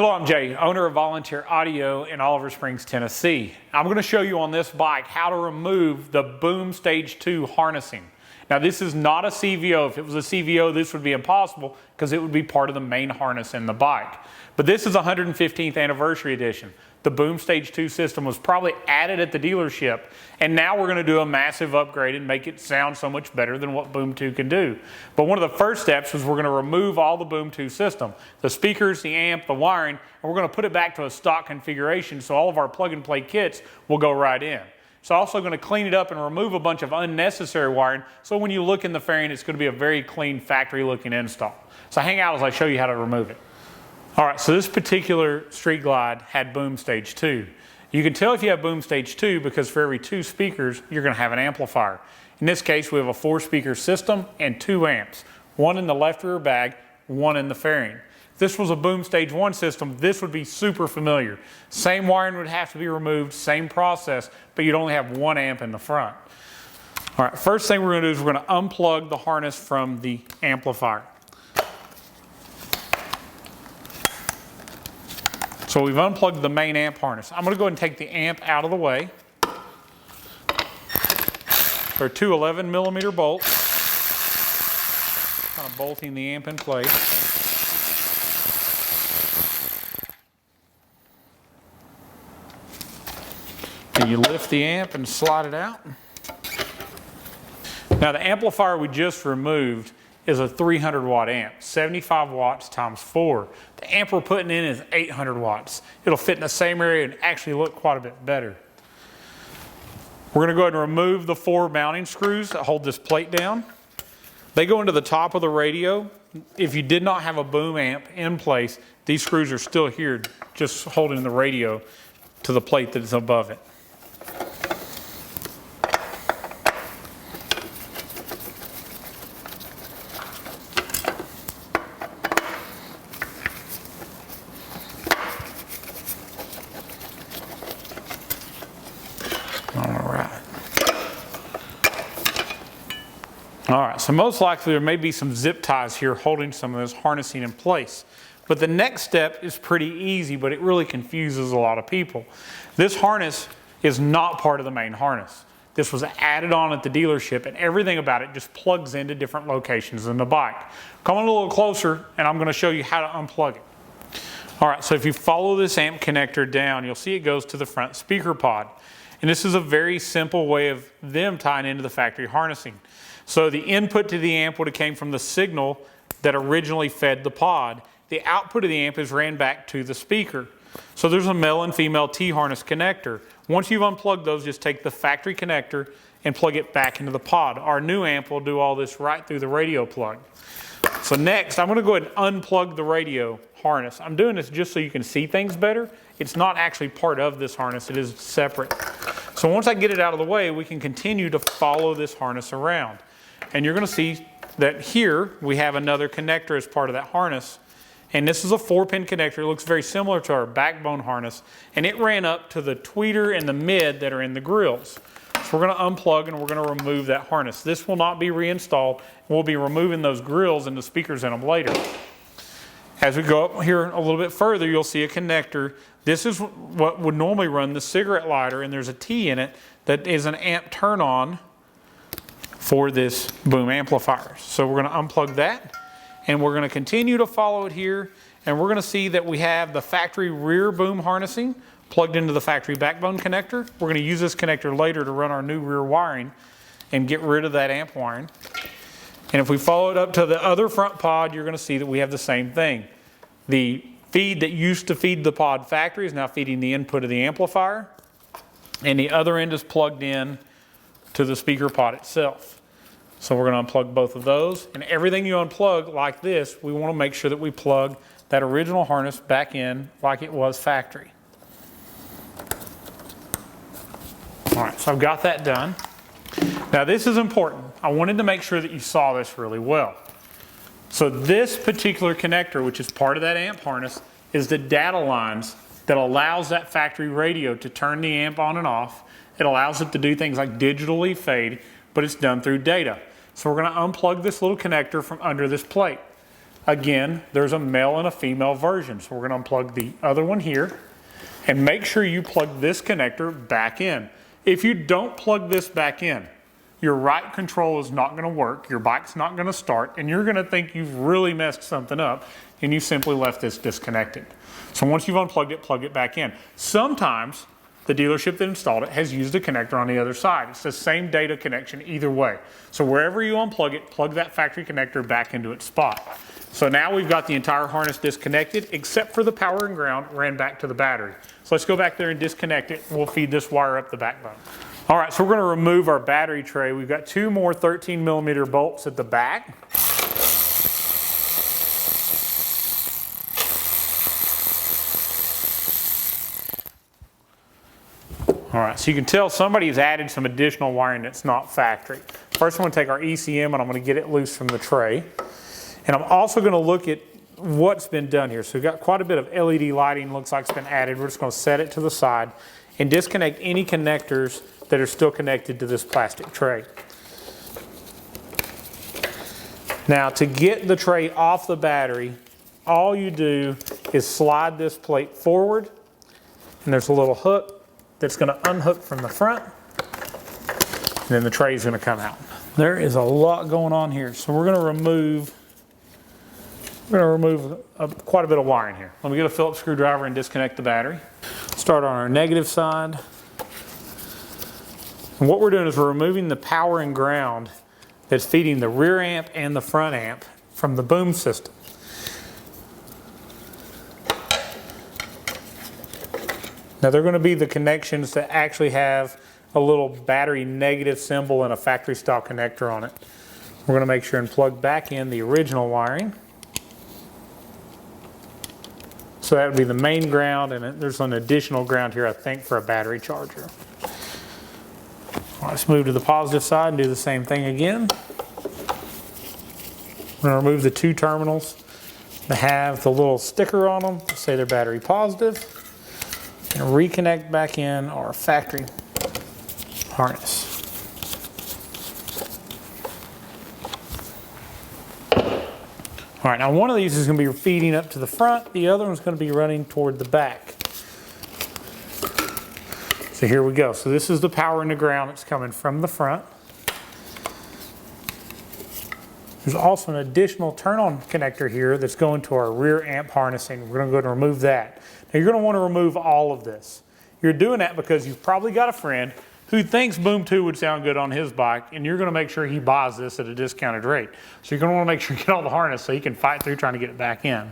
Hello, I'm Jay, owner of Volunteer Audio in Oliver Springs, Tennessee. I'm going to show you on this bike how to remove the boom stage 2 harnessing. Now this is not a CVO. If it was a CVO, this would be impossible because it would be part of the main harness in the bike. But this is a 115th anniversary edition. The boom stage 2 system was probably added at the dealership, and now we're going to do a massive upgrade and make it sound so much better than what boom 2 can do. But one of the first steps is we're going to remove all the boom 2 system, the speakers, the amp, the wiring, and we're going to put it back to a stock configuration so all of our plug and play kits will go right in. It's also going to clean it up and remove a bunch of unnecessary wiring, so when you look in the fairing, it's going to be a very clean factory looking install. So hang out as I show you how to remove it. All right, so this particular Streetglide had boom stage 2. You can tell if you have boom stage 2 because for every 2 speakers, you're going to have an amplifier. In this case, we have a 4-speaker system and 2 amps, one in the left rear bag, one in the fairing. If this was a boom stage 1 system, this would be super familiar. Same wiring would have to be removed, same process, but you'd only have 1 amp in the front. All right, first thing we're going to do is we're going to unplug the harness from the amplifier. So we've unplugged the main amp harness. I'm going to go ahead and take the amp out of the way. There are 2 11mm bolts, kind of bolting the amp in place. And you lift the amp and slide it out. Now the amplifier we just removed is a 300 watt amp, 75 watts times 4. The amp we're putting in is 800 watts. It'll fit in the same area and actually look quite a bit better. We're going to go ahead and remove the 4 mounting screws that hold this plate down. They go into the top of the radio. If you did not have a boom amp in place, these screws are still here, just holding the radio to the plate that is above it. All right, so most likely there may be some zip ties here holding some of this harnessing in place. But the next step is pretty easy, but it really confuses a lot of people. This harness is not part of the main harness. This was added on at the dealership, and everything about it just plugs into different locations in the bike. Come on a little closer, and I'm going to show you how to unplug it. All right, so if you follow this amp connector down, you'll see it goes to the front speaker pod. And this is a very simple way of them tying into the factory harnessing. So the input to the amp would have came from the signal that originally fed the pod. The output of the amp is ran back to the speaker. So there's a male and female T-harness connector. Once you've unplugged those, just take the factory connector and plug it back into the pod. Our new amp will do all this right through the radio plug. So next, I'm going to go ahead and unplug the radio harness. I'm doing this just so you can see things better. It's not actually part of this harness. It is separate. So once I get it out of the way, we can continue to follow this harness around. And you're going to see that here we have another connector as part of that harness. And this is a 4-pin connector. It looks very similar to our backbone harness. And it ran up to the tweeter and the mid that are in the grills. So we're going to unplug and we're going to remove that harness. This will not be reinstalled. We'll be removing those grills and the speakers in them later. As we go up here a little bit further, you'll see a connector. This is what would normally run the cigarette lighter, and there's a T in it that is an amp turn on for this boom amplifier. So we're going to unplug that, and we're going to continue to follow it here, and we're going to see that we have the factory rear boom harnessing plugged into the factory backbone connector. We're going to use this connector later to run our new rear wiring and get rid of that amp wiring. And if we follow it up to the other front pod, you're going to see that we have the same thing. The feed that used to feed the pod factory is now feeding the input of the amplifier, and the other end is plugged in to the speaker pod itself. So we're going to unplug both of those, and everything you unplug like this, we want to make sure that we plug that original harness back in like it was factory. All right, so I've got that done. Now this is important. I wanted to make sure that you saw this really well. So this particular connector, which is part of that amp harness, is the data lines that allows that factory radio to turn the amp on and off. It allows it to do things like digitally fade, but it's done through data. So we're going to unplug this little connector from under this plate. Again, there's a male and a female version. So we're going to unplug the other one here and make sure you plug this connector back in. If you don't plug this back in, your right control is not going to work, your bike's not going to start, and you're going to think you've really messed something up and you simply left this disconnected. So once you've unplugged it, plug it back in. Sometimes the dealership that installed it has used a connector on the other side. It's the same data connection either way. So wherever you unplug it, plug that factory connector back into its spot. So now we've got the entire harness disconnected, except for the power and ground ran back to the battery. So let's go back there and disconnect it. We'll feed this wire up the backbone. All right, so we're going to remove our battery tray. We've got 2 more 13mm bolts at the back. All right, so you can tell somebody has added some additional wiring that's not factory. First, I'm going to take our ECM and I'm going to get it loose from the tray. And I'm also going to look at what's been done here. So we've got quite a bit of LED lighting, looks like it's been added. We're just going to set it to the side and disconnect any connectors that are still connected to this plastic tray. Now, to get the tray off the battery, all you do is slide this plate forward, and there's a little hook that's going to unhook from the front, and then the tray is going to come out. There is a lot going on here, so we're going to remove quite a bit of wiring here. Let me get a Phillips screwdriver and disconnect the battery. Start on our negative side. And what we're doing is we're removing the power and ground that's feeding the rear amp and the front amp from the boom system. Now they're going to be the connections that actually have a little battery negative symbol and a factory style connector on it. We're going to make sure and plug back in the original wiring. So that would be the main ground, and there's an additional ground here, I think, for a battery charger. All right, let's move to the positive side and do the same thing again. We're going to remove the 2 terminals that have the little sticker on them to say they're battery positive, and reconnect back in our factory harness. All right, now one of these is going to be feeding up to the front, the other one's going to be running toward the back. So here we go. So this is the power and the ground that's coming from the front. There's also an additional turn-on connector here that's going to our rear amp harnessing. We're going to go ahead and remove that. Now you're going to want to remove all of this. You're doing that because you've probably got a friend who thinks Boom 2 would sound good on his bike, and you're going to make sure he buys this at a discounted rate. So you're going to want to make sure you get all the harness so he can fight through trying to get it back in.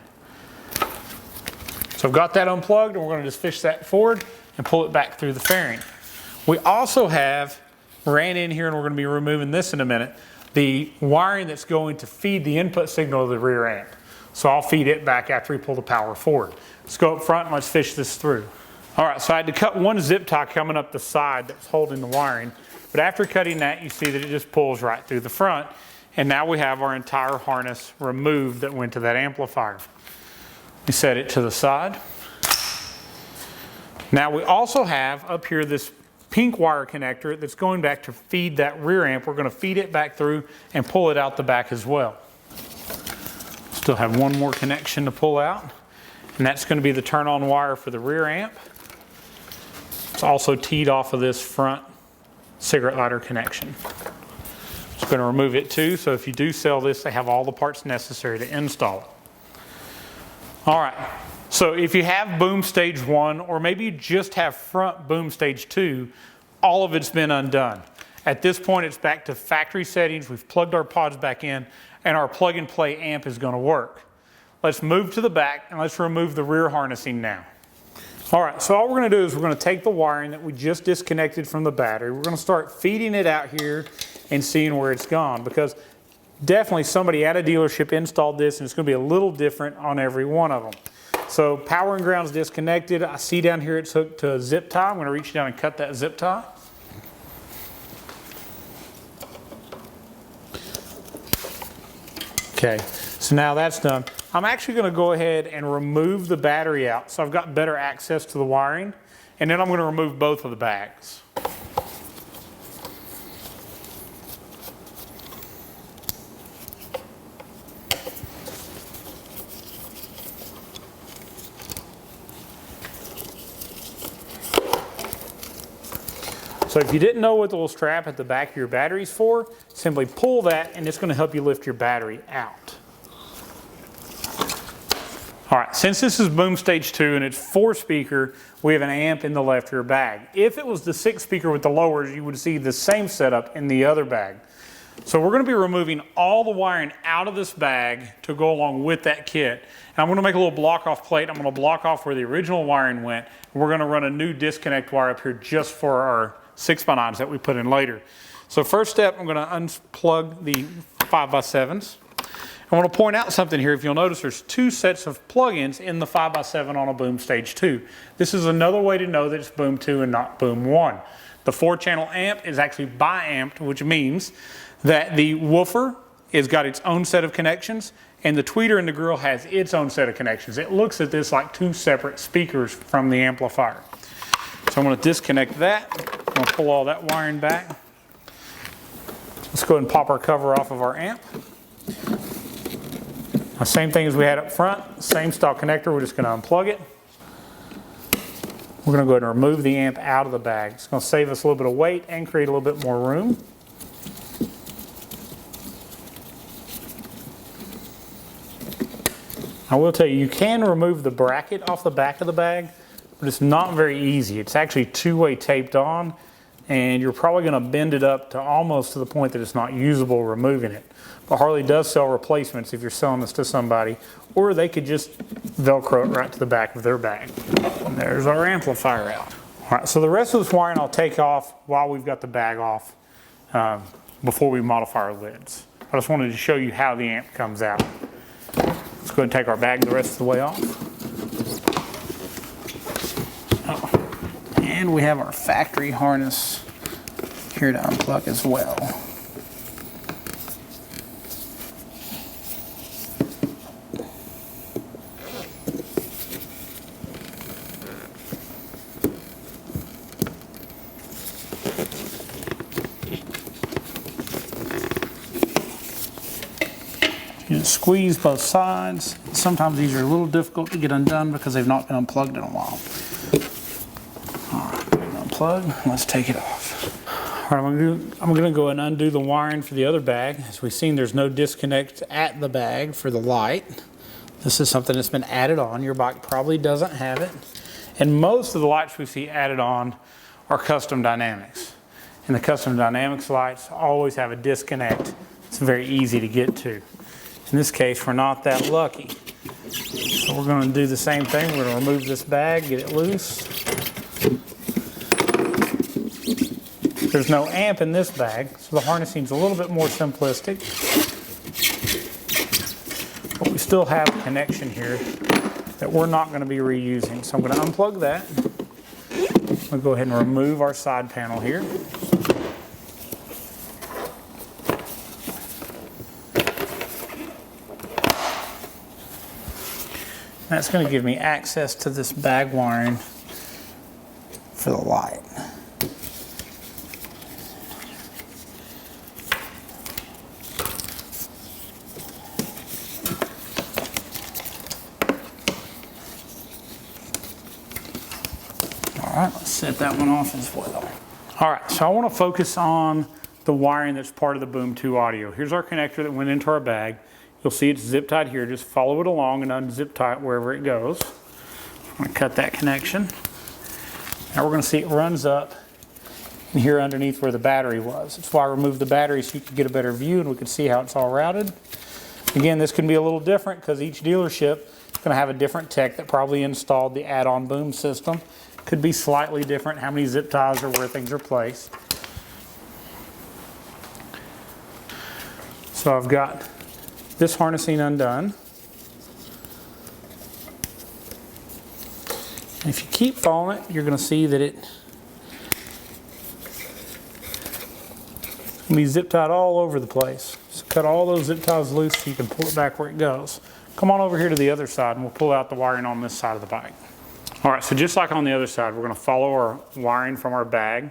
So I've got that unplugged, and we're going to just fish that forward and pull it back through the fairing. We also have ran in here, and we're going to be removing this in a minute, the wiring that's going to feed the input signal of the rear amp. So I'll feed it back after we pull the power forward. Let's go up front and let's fish this through. All right, so I had to cut one zip tie coming up the side that's holding the wiring, but after cutting that, you see that it just pulls right through the front, and now we have our entire harness removed that went to that amplifier. We set it to the side. Now we also have up here this pink wire connector that's going back to feed that rear amp. We're going to feed it back through and pull it out the back as well. Still have one more connection to pull out, and that's going to be the turn-on wire for the rear amp. It's also teed off of this front cigarette lighter connection. Just going to remove it too, so if you do sell this, they have all the parts necessary to install it. All right, so if you have boom stage 1, or maybe you just have front boom stage 2, all of it's been undone. At this point, it's back to factory settings. We've plugged our pods back in, and our plug-and-play amp is going to work. Let's move to the back, and let's remove the rear harnessing now. All right, so all we're going to do is we're going to take the wiring that we just disconnected from the battery. We're going to start feeding it out here and seeing where it's gone, because definitely somebody at a dealership installed this, and it's going to be a little different on every one of them. So power and ground's disconnected. I see down here it's hooked to a zip tie. I'm going to reach down and cut that zip tie. Okay, so now that's done. I'm actually going to go ahead and remove the battery out so I've got better access to the wiring, and then I'm going to remove both of the bags. So if you didn't know what the little strap at the back of your battery is for, simply pull that and it's going to help you lift your battery out. All right, since this is boom stage 2 and it's 4-speaker, we have an amp in the left rear bag. If it was the 6-speaker with the lowers, you would see the same setup in the other bag. So we're going to be removing all the wiring out of this bag to go along with that kit. And I'm going to make a little block off plate. I'm going to block off where the original wiring went. And we're going to run a new disconnect wire up here just for our 6x9s that we put in later. So first step, I'm going to unplug the 5x7s. I want to point out something here. If you'll notice, there's 2 sets of plugins in the 5x7 on a boom stage 2. This is another way to know that it's boom 2 and not boom 1. The 4-channel amp is actually bi-amped, which means that the woofer has got its own set of connections and the tweeter in the grill has its own set of connections. It looks at this like 2 separate speakers from the amplifier. So I'm going to disconnect that. I'm going to pull all that wiring back. Let's go ahead and pop our cover off of our amp. Now, same thing as we had up front, same style connector, we're just going to unplug it. We're going to go ahead and remove the amp out of the bag. It's going to save us a little bit of weight and create a little bit more room. I will tell you, you can remove the bracket off the back of the bag, but it's not very easy. It's actually 2-way taped on, and you're probably going to bend it up to almost to the point that it's not usable removing it. But Harley does sell replacements if you're selling this to somebody, or they could just Velcro it right to the back of their bag. And there's our amplifier out. All right, so the rest of this wiring I'll take off while we've got the bag off before we modify our lids. I just wanted to show you how the amp comes out. Let's go ahead and take our bag the rest of the way off. Oh. And we have our factory harness here to unplug as well. You just squeeze both sides. Sometimes these are a little difficult to get undone because they've not been unplugged in a while. All right, unplug. Let's take it off. All right, I'm going to go and undo the wiring for the other bag. As we've seen, there's no disconnect at the bag for the light. This is something that's been added on. Your bike probably doesn't have it. And most of the lights we see added on are custom dynamics. And the custom dynamics lights always have a disconnect. It's very easy to get to. In this case, we're not that lucky. So we're going to do the same thing. We're going to remove this bag, get it loose. There's no amp in this bag, so the harnessing's a little bit more simplistic. But we still have a connection here that we're not going to be reusing. So I'm going to unplug that. We'll go ahead and remove our side panel here. That's going to give me access to this bag wiring for the light. All right, let's set that one off as well. All right, so I want to focus on the wiring that's part of the Boom 2 audio. Here's our connector that went into our bag. You'll see it's zip tied here. Just follow it along and unzip tie it wherever it goes. I'm going to cut that connection. Now we're going to see it runs up in here underneath where the battery was. That's why I removed the battery so you could get a better view and we could see how it's all routed. Again, this can be a little different because each dealership is going to have a different tech that probably installed the add-on boom system. Could be slightly different how many zip ties or where things are placed. So I've got this harnessing undone. And if you keep following it, you're going to see that it's going to be zip tied all over the place. So cut all those zip ties loose so you can pull it back where it goes. Come on over here to the other side and we'll pull out the wiring on this side of the bike. All right, so just like on the other side, we're going to follow our wiring from our bag.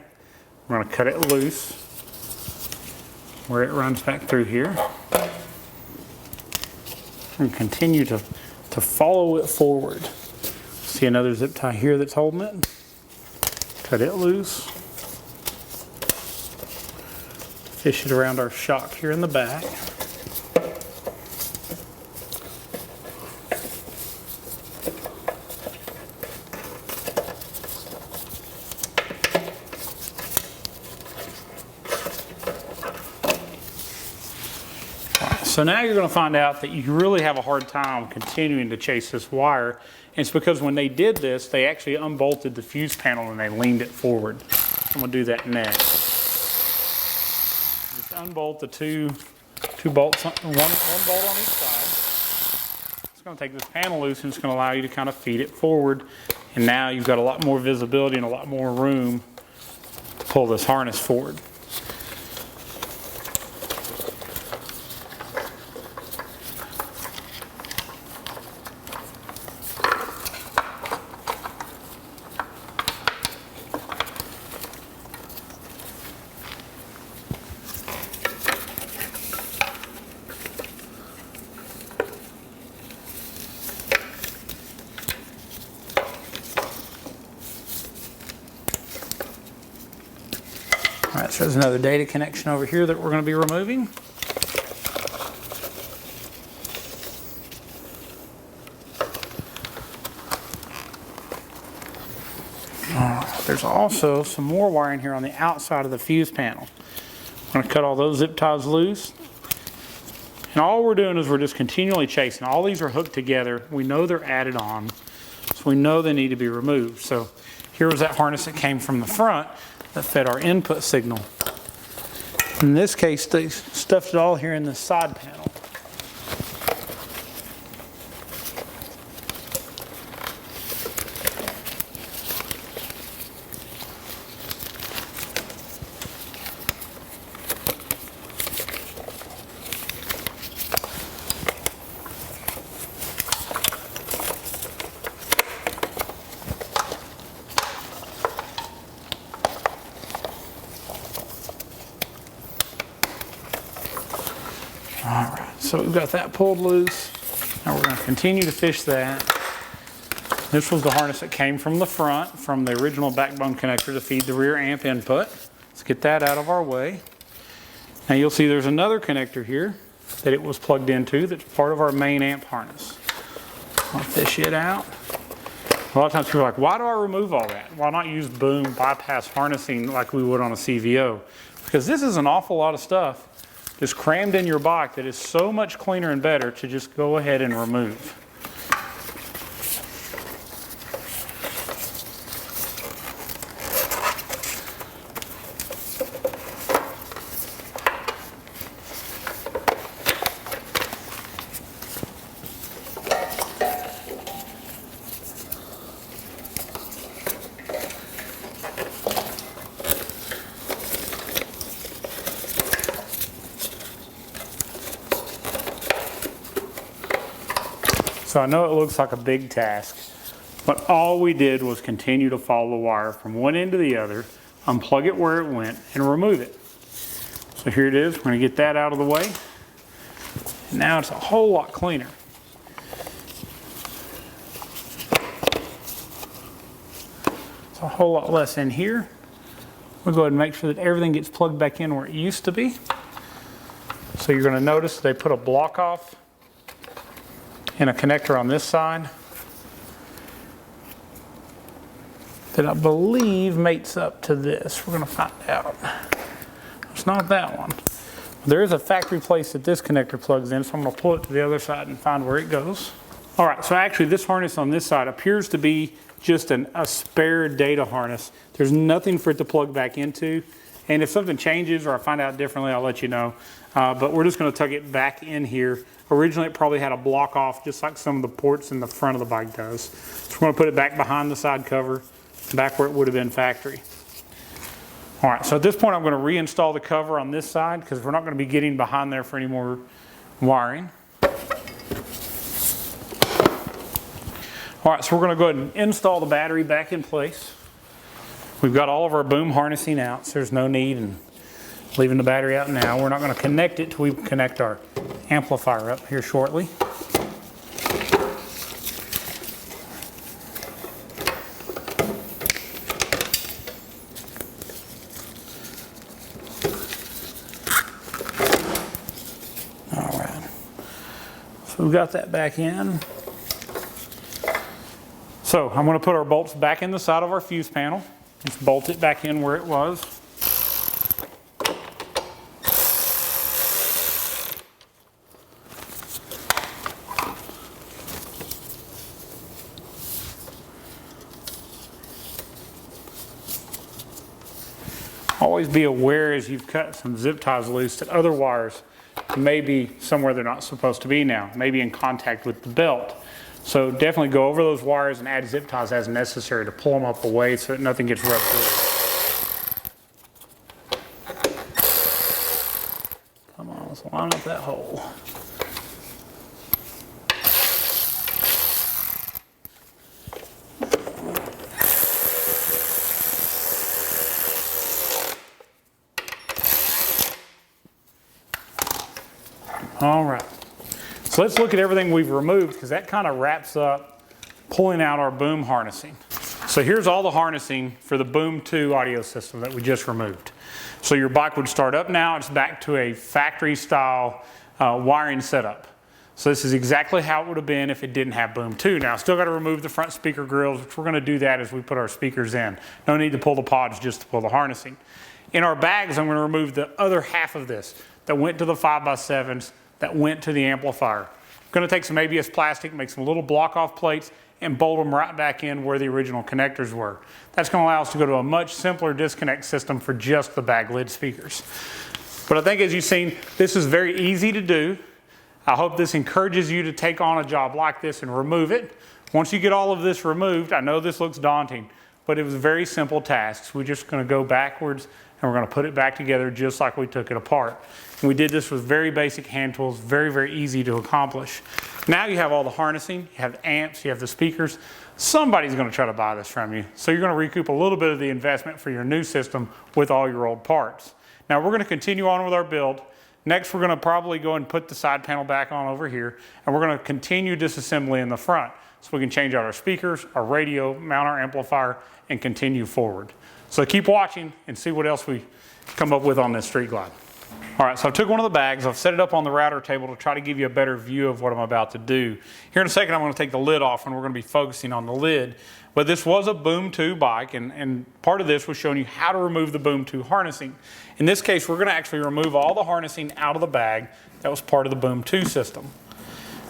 We're going to cut it loose where it runs back through here. And continue to follow it forward. See another zip tie here that's holding it. Cut it loose. fish it around our shock here in the back. So now you're going to find out that you really have a hard time continuing to chase this wire. And it's because when they did this, they actually unbolted the fuse panel and they leaned it forward. I'm going to do that next. Just unbolt the two bolts, one bolt on each side. It's going to take this panel loose and it's going to allow you to kind of feed it forward. And now you've got a lot more visibility and a lot more room to pull this harness forward. All right, so there's another data connection over here that we're going to be removing. There's also some more wiring here on the outside of the fuse panel. I'm going to cut all those zip ties loose. And all we're doing is we're just continually chasing. All these are hooked together. We know they're added on, so we know they need to be removed. So here was that harness that came from the front that fed our input signal. In this case, they stuffed it all here in the side panel. Alright, so we've got that pulled loose. Now we're going to continue to fish that. This was the harness that came from the front, from the original backbone connector to feed the rear amp input. Let's get that out of our way. Now you'll see there's another connector here that it was plugged into that's part of our main amp harness. I'll fish it out. A lot of times people are like, why do I remove all that? Why not use boom bypass harnessing like we would on a CVO? Because this is an awful lot of stuff just crammed in your bike that is so much cleaner and better to just go ahead and remove. So I know it looks like a big task, but all we did was continue to follow the wire from one end to the other, unplug it where it went, and remove it. So here it is. We're going to get that out of the way. And now it's a whole lot cleaner. It's a whole lot less in here. We'll go ahead and make sure that everything gets plugged back in where it used to be. So you're going to notice they put a block off and a connector on this side that I believe mates up to this. We're going to find out. It's not that one. There is a factory place that this connector plugs in, so I'm going to pull it to the other side and find where it goes. All right, so actually this harness on this side appears to be just a spare data harness. There's nothing for it to plug back into. And if something changes or I find out differently, I'll let you know. But we're just going to tuck it back in here. Originally, it probably had a block off, just like some of the ports in the front of the bike does. So we're going to put it back behind the side cover, back where it would have been factory. All right, so at this point, I'm going to reinstall the cover on this side because we're not going to be getting behind there for any more wiring. All right, so we're going to go ahead and install the battery back in place. We've got all of our boom harnessing out, so there's no need in leaving the battery out now. We're not going to connect it till we connect our amplifier up here shortly. we've got that back in. So I'm going to put our bolts back in the side of our fuse panel. Just bolt it back in where it was. Always be aware as you've cut some zip ties loose that other wires may be somewhere they're not supposed to be now, maybe in contact with the belt. So definitely go over those wires and add zip ties as necessary to pull them up away so that nothing gets rubbed through. Come on, let's line up that hole. All right, so let's look at everything we've removed because that kind of wraps up pulling out our boom harnessing. So here's all the harnessing for the Boom 2 audio system that we just removed. So your bike would start up now, it's back to a factory style wiring setup. So this is exactly how it would have been if it didn't have Boom 2. Now, still got to remove the front speaker grills, which we're going to do that as we put our speakers in. No need to pull the pods just to pull the harnessing. In our bags, I'm going to remove the other half of this that went to the 5x7s, that went to the amplifier. I'm going to take some ABS plastic, make some little block-off plates, and bolt them right back in where the original connectors were. That's going to allow us to go to a much simpler disconnect system for just the bag lid speakers. But I think as you've seen, this is very easy to do. I hope this encourages you to take on a job like this and remove it. Once you get all of this removed, I know this looks daunting, but it was very simple tasks. We're just going to go backwards and we're going to put it back together just like we took it apart. And we did this with very basic hand tools, very, very easy to accomplish. Now you have all the harnessing, you have the amps, you have the speakers. Somebody's going to try to buy this from you. So you're going to recoup a little bit of the investment for your new system with all your old parts. Now we're going to continue on with our build. Next, we're going to probably go and put the side panel back on over here, and we're going to continue disassembly in the front so we can change out our speakers, our radio, mount our amplifier, and continue forward. So keep watching and see what else we come up with on this Streetglide. All right, so I took one of the bags, I've set it up on the router table to try to give you a better view of what I'm about to do. Here in a second, I'm going to take the lid off and we're going to be focusing on the lid. But this was a Boom 2 bike, and part of this was showing you how to remove the Boom 2 harnessing. In this case, we're going to actually remove all the harnessing out of the bag that was part of the Boom 2 system.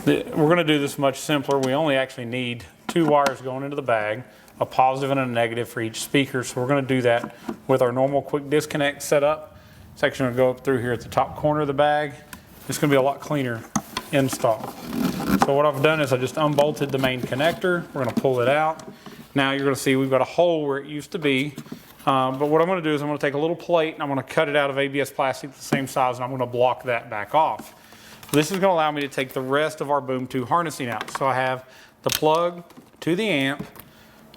We're going to do this much simpler. We only actually need 2 wires going into the bag, a positive and a negative for each speaker. So we're going to do that with our normal quick disconnect setup. It's actually going to go up through here at the top corner of the bag. It's going to be a lot cleaner install. So what I've done is I just unbolted the main connector. We're going to pull it out. Now you're going to see we've got a hole where it used to be. But what I'm going to do is I'm going to take a little plate and I'm going to cut it out of ABS plastic the same size, and I'm going to block that back off. This is going to allow me to take the rest of our Boom 2 harnessing out. So I have the plug to the amp,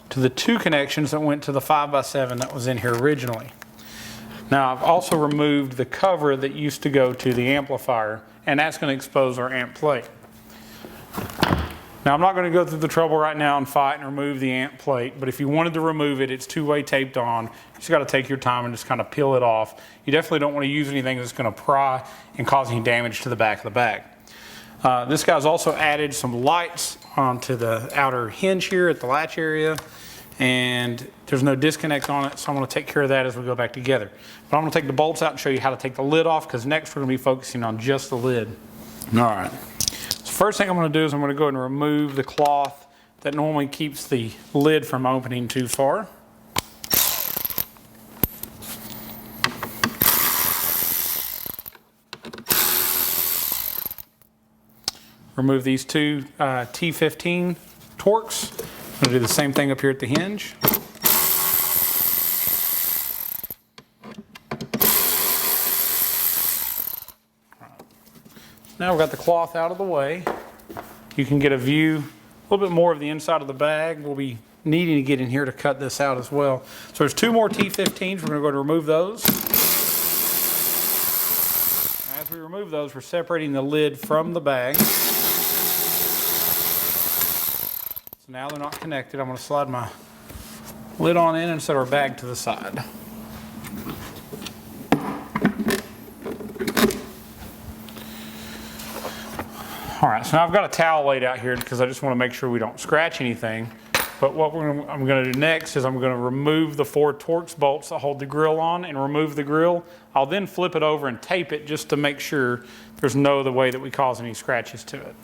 to the 2 connections that went to the 5x7 that was in here originally. Now I've also removed the cover that used to go to the amplifier, and that's going to expose our amp plate. Now I'm not going to go through the trouble right now and fight and remove the amp plate, but if you wanted to remove it, it's 2-way taped on. You just got to take your time and just kind of peel it off. You definitely don't want to use anything that's going to pry and cause any damage to the back of the bag. This guy's also added some lights onto the outer hinge here at the latch area, and there's no disconnect on it, so I'm going to take care of that as we go back together. But I'm going to take the bolts out and show you how to take the lid off, because next we're going to be focusing on just the lid. All right. So first thing I'm going to do is I'm going to go ahead and remove the cloth that normally keeps the lid from opening too far. Remove these 2 T15 Torx. I'm going to do the same thing up here at the hinge. Now we've got the cloth out of the way. You can get a view, a little bit more of the inside of the bag. We'll be needing to get in here to cut this out as well. So there's 2 more T15s. We're going to go and remove those. As we remove those, we're separating the lid from the bag. Now they're not connected. I'm going to slide my lid on in and set our bag to the side. All right, so now I've got a towel laid out here because I just want to make sure we don't scratch anything. But what I'm going to do next is I'm going to remove the 4 Torx bolts that hold the grill on and remove the grill. I'll then flip it over and tape it just to make sure there's no other way that we cause any scratches to it.